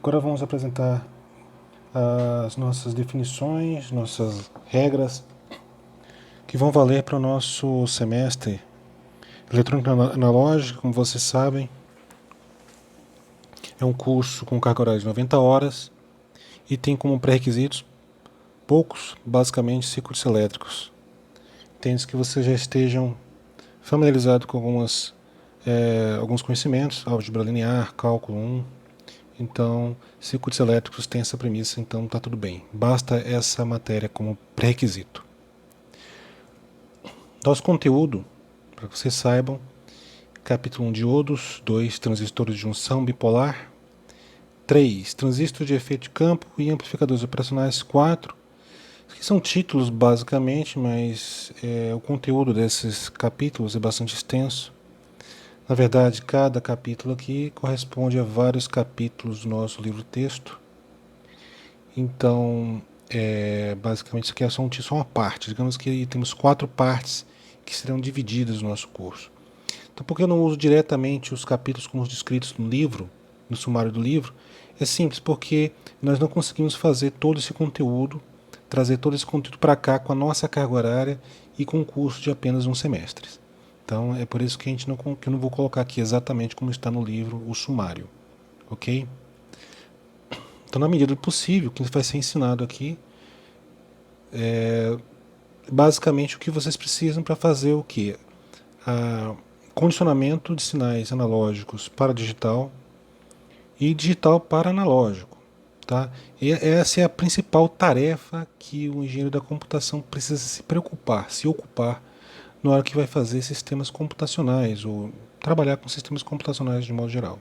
Agora vamos apresentar as nossas definições, nossas regras que vão valer para o nosso semestre eletrônica analógica. Como vocês sabem, é um curso com carga horária de 90 horas e tem como pré-requisitos poucos, basicamente, circuitos elétricos. Tende que vocês já estejam familiarizados com alguns conhecimentos, álgebra linear, cálculo 1. Então, circuitos elétricos têm essa premissa, então está tudo bem. Basta essa matéria como pré-requisito. Nosso conteúdo, para que vocês saibam: capítulo 1, diodos; 2, transistores de junção bipolar; 3, transistores de efeito de campo e amplificadores operacionais; 4, que são títulos basicamente, mas o conteúdo desses capítulos é bastante extenso. Na verdade, cada capítulo aqui corresponde a vários capítulos do nosso livro-texto. Então, basicamente isso aqui é só uma parte. Digamos que temos 4 partes que serão divididas no nosso curso. Então, por que eu não uso diretamente os capítulos como descritos no livro, no sumário do livro? É simples, porque nós não conseguimos fazer todo esse conteúdo, trazer todo esse conteúdo para cá com a nossa carga horária e com um curso de apenas um semestre. Então, é por isso que que eu não vou colocar aqui exatamente como está no livro o sumário, ok? Então, na medida do possível, o que vai ser ensinado aqui é basicamente o que vocês precisam para fazer o quê? Condicionamento de sinais analógicos para digital e digital para analógico. Tá? E essa é a principal tarefa que o engenheiro da computação precisa se preocupar, se ocupar, na hora que vai fazer sistemas computacionais ou trabalhar com sistemas computacionais de modo geral.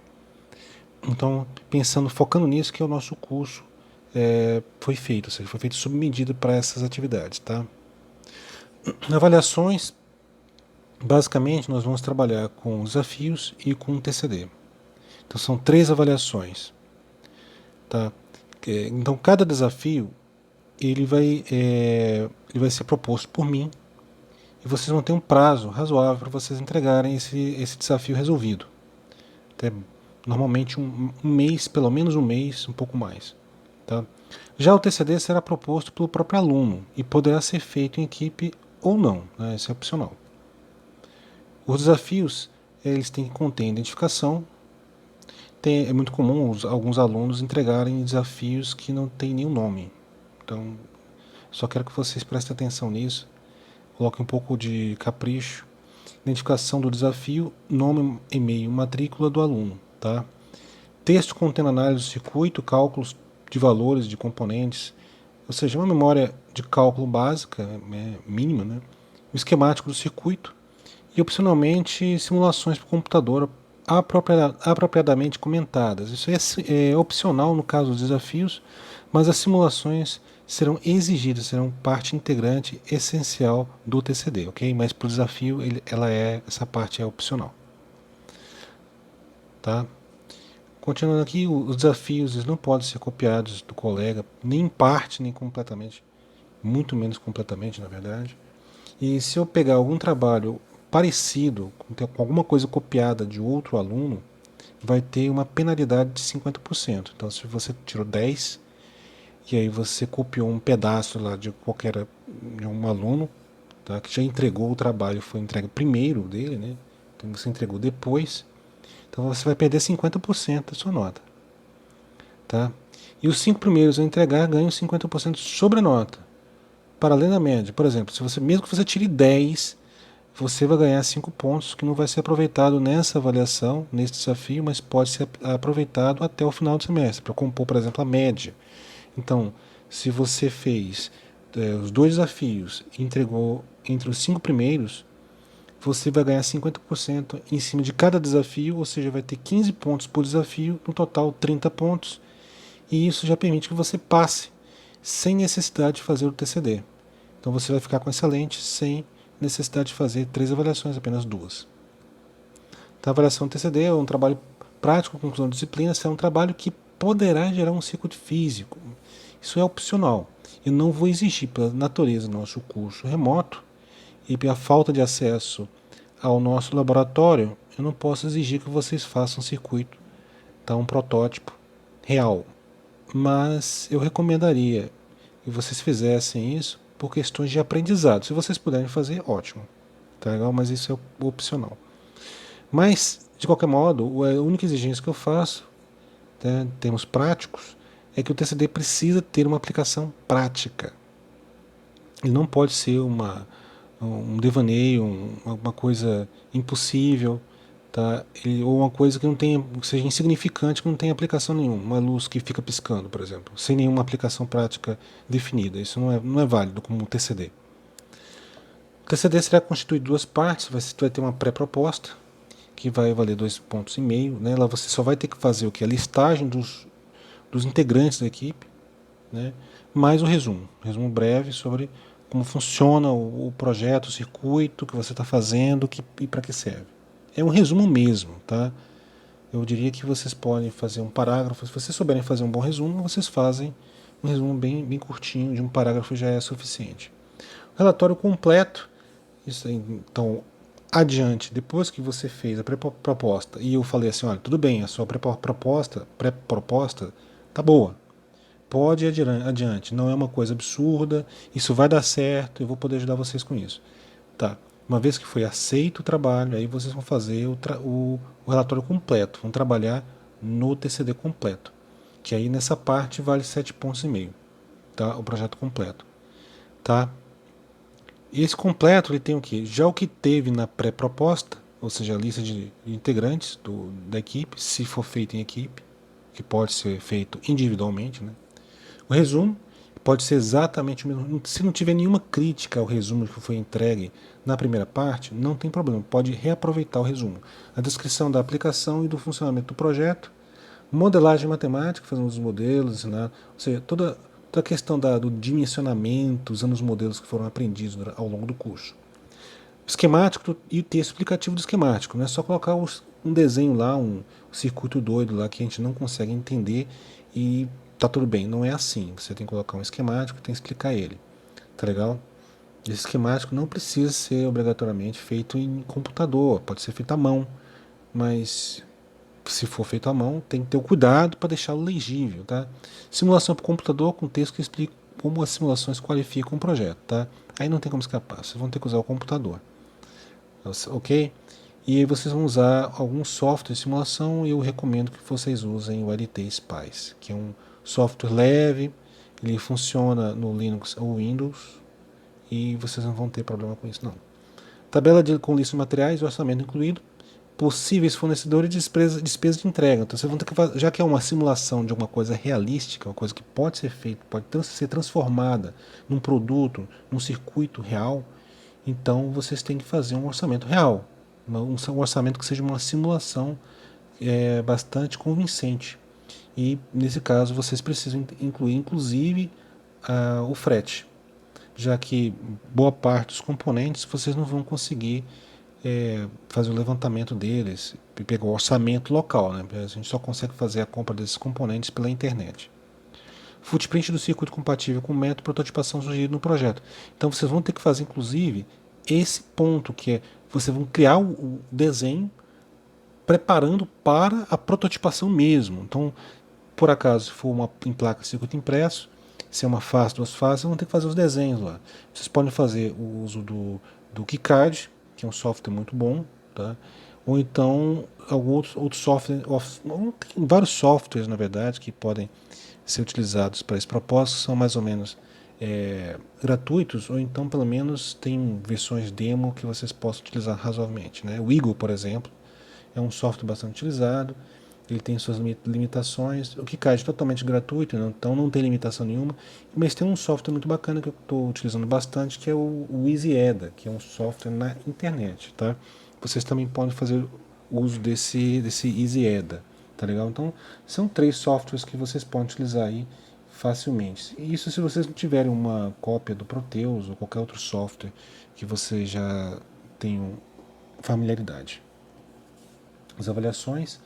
Então, focando nisso, que é o nosso curso foi feito, ou seja, foi feito sob medida para essas atividades. Tá? Avaliações, basicamente nós vamos trabalhar com desafios e com TCD. Então são 3 avaliações. Tá? Então cada desafio ele vai ser proposto por mim e vocês vão ter um prazo razoável para vocês entregarem esse desafio resolvido. Até normalmente um mês, pelo menos um mês, um pouco mais. Tá? Já o TCD será proposto pelo próprio aluno e poderá ser feito em equipe ou não, né? Isso é opcional. Os desafios eles têm que conter identificação. É muito comum alguns alunos entregarem desafios que não têm nenhum nome. Então, só quero que vocês prestem atenção nisso. Coloquem um pouco de capricho. Identificação do desafio, nome, e-mail, matrícula do aluno. Tá? Texto contendo análise do circuito, cálculos de valores de componentes, ou seja, uma memória de cálculo básica, mínima, né? O esquemático do circuito e, opcionalmente, simulações para o computador apropriadamente comentadas. Isso é opcional no caso dos desafios, mas as simulações serão exigidas, serão parte integrante essencial do TCD, ok? Mas para o desafio essa parte é opcional. Tá? Continuando aqui, os desafios eles não podem ser copiados do colega, nem em parte, nem completamente, muito menos completamente, na verdade. E se eu pegar algum trabalho parecido, com alguma coisa copiada de outro aluno, vai ter uma penalidade de 50%. Então, se você tirou 10 e aí você copiou um pedaço lá de um aluno, tá, que já entregou o trabalho, foi entregue primeiro dele, né? Então você entregou depois, então você vai perder 50% da sua nota. Tá? E os 5 primeiros a entregar ganham 50% sobre a nota. Para além da média, por exemplo, mesmo que você tire 10, você vai ganhar 5 pontos que não vai ser aproveitado nessa avaliação, nesse desafio, mas pode ser aproveitado até o final do semestre, para compor, por exemplo, a média. Então, se você fez os 2 desafios e entregou entre os 5 primeiros, você vai ganhar 50% em cima de cada desafio, ou seja, vai ter 15 pontos por desafio, no total 30 pontos, e isso já permite que você passe sem necessidade de fazer o TCD. Então você vai ficar com excelente sem necessidade de fazer 3 avaliações, apenas 2. Então, a avaliação do TCD é um trabalho prático, conclusão de disciplina, é um trabalho que poderá gerar um circuito físico. Isso é opcional. Eu não vou exigir, pela natureza do nosso curso remoto e pela falta de acesso ao nosso laboratório, eu não posso exigir que vocês façam um circuito, tá, um protótipo real, mas eu recomendaria que vocês fizessem isso por questões de aprendizado. Se vocês puderem fazer, ótimo, tá legal? Mas isso é opcional. Mas, de qualquer modo, a única exigência que eu faço, né, em termos práticos, é que o TCD precisa ter uma aplicação prática. Ele não pode ser um devaneio, uma coisa impossível, tá? Ou uma coisa que não tenha, que seja insignificante, que não tenha aplicação nenhuma. Uma luz que fica piscando, por exemplo, sem nenhuma aplicação prática definida. Isso não é válido como um TCD. O TCD será constituído de duas partes. Você vai ter uma pré-proposta, que vai valer 2,5 pontos. Nela você só vai ter que fazer o que? A listagem dos integrantes da equipe, né? Mais o resumo breve sobre como funciona o projeto, o circuito que você está fazendo e para que serve. É um resumo mesmo, tá? Eu diria que vocês podem fazer um parágrafo, se vocês souberem fazer um bom resumo, vocês fazem um resumo bem curtinho, de um parágrafo já é suficiente. O relatório completo, isso aí, então, adiante, depois que você fez a pré-proposta, e eu falei assim, olha, tudo bem, a sua pré-proposta tá boa, pode ir adiante, não é uma coisa absurda, isso vai dar certo, eu vou poder ajudar vocês com isso. Tá. Uma vez que foi aceito o trabalho, aí vocês vão fazer o relatório completo, vão trabalhar no TCD completo, que aí nessa parte vale 7,5 pontos, tá? O projeto completo, tá? E esse completo ele tem o quê? Já o que teve na pré-proposta, ou seja, a lista de integrantes da equipe, se for feito em equipe, que pode ser feito individualmente, né? O resumo pode ser exatamente o mesmo. Se não tiver nenhuma crítica ao resumo que foi entregue na primeira parte, não tem problema, pode reaproveitar o resumo. A descrição da aplicação e do funcionamento do projeto, modelagem matemática, fazendo os modelos, né? Ou seja, toda a questão do dimensionamento, usando os modelos que foram aprendidos ao longo do curso. Esquemático e o texto explicativo do esquemático, não é só colocar um desenho lá, um circuito doido lá que a gente não consegue entender e tá tudo bem, não é assim. Você tem que colocar um esquemático, tem que explicar ele, tá legal? Esse esquemático não precisa ser obrigatoriamente feito em computador, pode ser feito à mão, mas se for feito à mão, tem que ter o cuidado para deixá-lo legível, tá? Simulação por computador com texto que explica como as simulações qualificam o projeto, tá? Aí não tem como escapar, vocês vão ter que usar o computador, ok? E aí vocês vão usar algum software de simulação e eu recomendo que vocês usem o LT Spice, que é um software leve, ele funciona no Linux ou Windows e vocês não vão ter problema com isso não. Tabela com lista de materiais, orçamento incluído, possíveis fornecedores e despesa de entrega. Então vocês vão ter que, já que é uma simulação de alguma coisa realística, uma coisa que pode ser feita, pode ser transformada num produto, num circuito real, então vocês têm que fazer um orçamento real, um orçamento que seja uma simulação bastante convincente. E nesse caso vocês precisam incluir inclusive o frete, já que boa parte dos componentes vocês não vão conseguir fazer o levantamento deles e pegar o orçamento local, né? A gente só consegue fazer a compra desses componentes pela internet. Footprint do circuito compatível com o método de prototipação sugerido no projeto. Então vocês vão ter que fazer inclusive esse ponto que é vocês vão criar o desenho preparando para a prototipação mesmo. Então, por acaso, se for em placa de circuito impresso, se é uma face, duas faces, vocês vão ter que fazer os desenhos lá. Vocês podem fazer o uso do KiCad, que é um software muito bom, tá? Ou então algum outro software, tem vários softwares na verdade que podem ser utilizados para esse propósito, são mais ou menos gratuitos, ou então pelo menos tem versões demo que vocês possam utilizar razoavelmente, né? O Eagle, por exemplo, é um software bastante utilizado, ele tem suas limitações. O KiCad é totalmente gratuito, então não tem limitação nenhuma, mas tem um software muito bacana que eu estou utilizando bastante, que é o EasyEda, que é um software na internet, tá? Vocês também podem fazer uso desse EasyEda, tá legal? Então são 3 softwares que vocês podem utilizar aí facilmente. Isso se vocês não tiverem uma cópia do Proteus ou qualquer outro software que vocês já tenham familiaridade. As avaliações,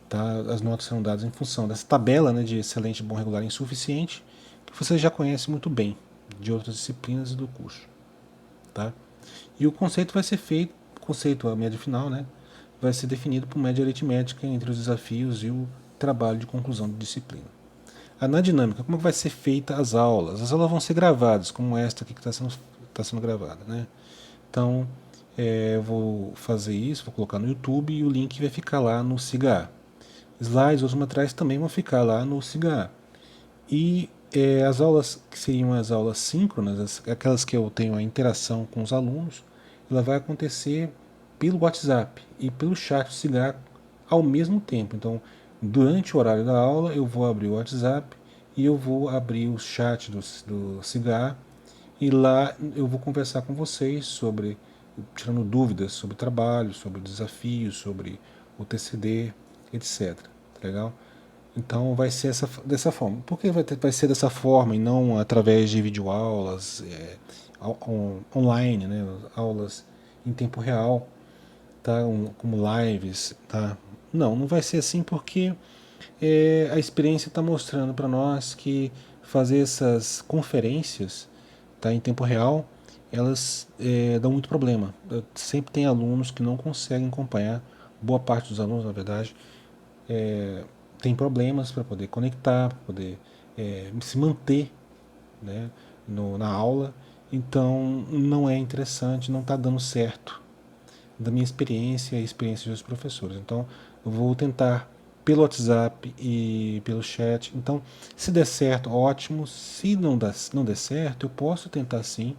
tá? As notas serão dadas em função dessa tabela, né, de excelente, bom, regular e insuficiente, que você já conhece muito bem de outras disciplinas e do curso, tá? E o conceito vai ser feito, o conceito, a média final, né, vai ser definido por média aritmética entre os desafios e trabalho de conclusão de disciplina. Na dinâmica, como vai ser feita as aulas? As aulas vão ser gravadas, como esta aqui que está sendo gravada, né? Então, eu vou fazer isso, vou colocar no YouTube e o link vai ficar lá no SIGA. Slides, outros materiais também vão ficar lá no SIGA. E as aulas que seriam as aulas síncronas, aquelas que eu tenho a interação com os alunos, ela vai acontecer pelo WhatsApp e pelo chat do SIGA ao mesmo tempo. Então, durante o horário da aula, eu vou abrir o WhatsApp e eu vou abrir o chat do SIGA e lá eu vou conversar com vocês sobre, tirando dúvidas sobre trabalho, sobre desafios, sobre o TCD, etc. Legal? Então vai ser dessa forma. Por que vai ser dessa forma e não através de videoaulas online, né? Aulas em tempo real, tá? Como lives, tá? Não vai ser assim porque a experiência está mostrando para nós que fazer essas conferências, tá, em tempo real, elas dão muito problema. Sempre tem alunos que não conseguem acompanhar, boa parte dos alunos, na verdade, tem problemas para poder conectar, para poder se manter, né, na aula. Então não é interessante, não está dando certo da minha experiência e a experiência dos professores. Então eu vou tentar pelo WhatsApp e pelo chat. Então, se der certo, ótimo. Se não der certo, eu posso tentar sim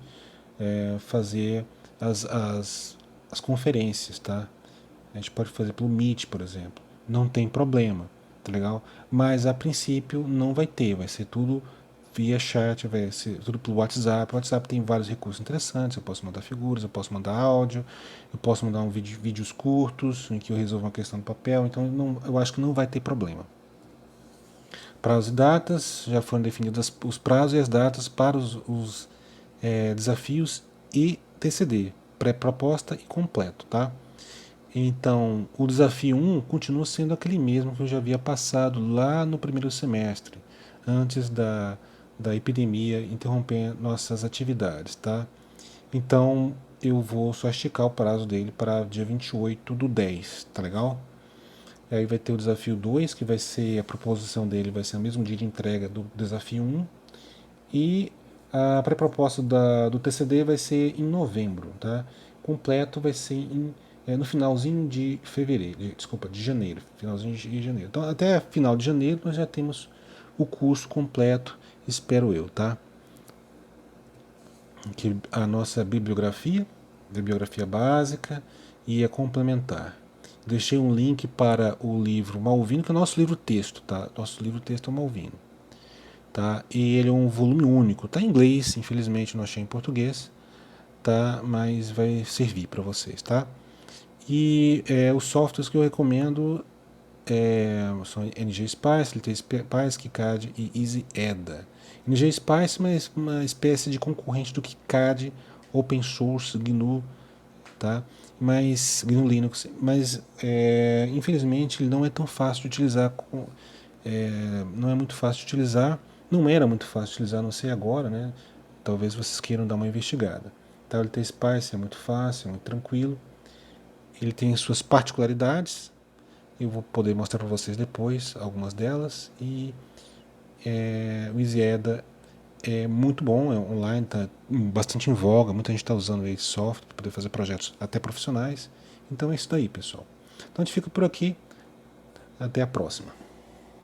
fazer as conferências, tá? A gente pode fazer pelo Meet, por exemplo. Não tem problema, tá legal? Mas a princípio não vai ter, vai ser tudo via chat, vai ser tudo pelo WhatsApp. O WhatsApp tem vários recursos interessantes. Eu posso mandar figuras, eu posso mandar áudio, eu posso mandar vídeos curtos em que eu resolvo uma questão no papel. Então eu acho que não vai ter problema. Prazos e datas, já foram definidos os prazos e as datas para os desafios e TCD, pré-proposta e completo, tá? Então, o desafio 1 continua sendo aquele mesmo que eu já havia passado lá no primeiro semestre, antes da epidemia interromper nossas atividades, tá? Então, eu vou só esticar o prazo dele para dia 28/10, tá legal? E aí vai ter o desafio 2, que vai ser, a proposição dele vai ser no mesmo dia de entrega do desafio 1, e a pré-proposta do TCD vai ser em novembro, tá? Completo vai ser no finalzinho de fevereiro, de janeiro, finalzinho de janeiro. Então até final de janeiro nós já temos o curso completo, espero eu, tá? Aqui a nossa bibliografia básica e a complementar. Deixei um link para o livro Malvino, que é o nosso livro texto, tá? Nosso livro texto é o Malvino. Tá? E ele é um volume único. Está em inglês, infelizmente não achei em português, tá? Mas vai servir para vocês, tá? E os softwares que eu recomendo são NG Spice, LT Spice, KiCad e EasyEda. NG Spice é uma espécie de concorrente do KiCad, open source, GNU, tá? Mas GNU Linux, mas infelizmente ele não é tão fácil de utilizar, não é muito fácil de utilizar, não era muito fácil de utilizar, não sei agora, né? Talvez vocês queiram dar uma investigada. Tá, o LT Spice é muito fácil, é muito tranquilo. Ele tem suas particularidades, eu vou poder mostrar para vocês depois algumas delas. E o EasyEda é muito bom, é online, está bastante em voga, muita gente está usando esse software para poder fazer projetos até profissionais. Então é isso daí, pessoal. Então a gente fica por aqui, até a próxima.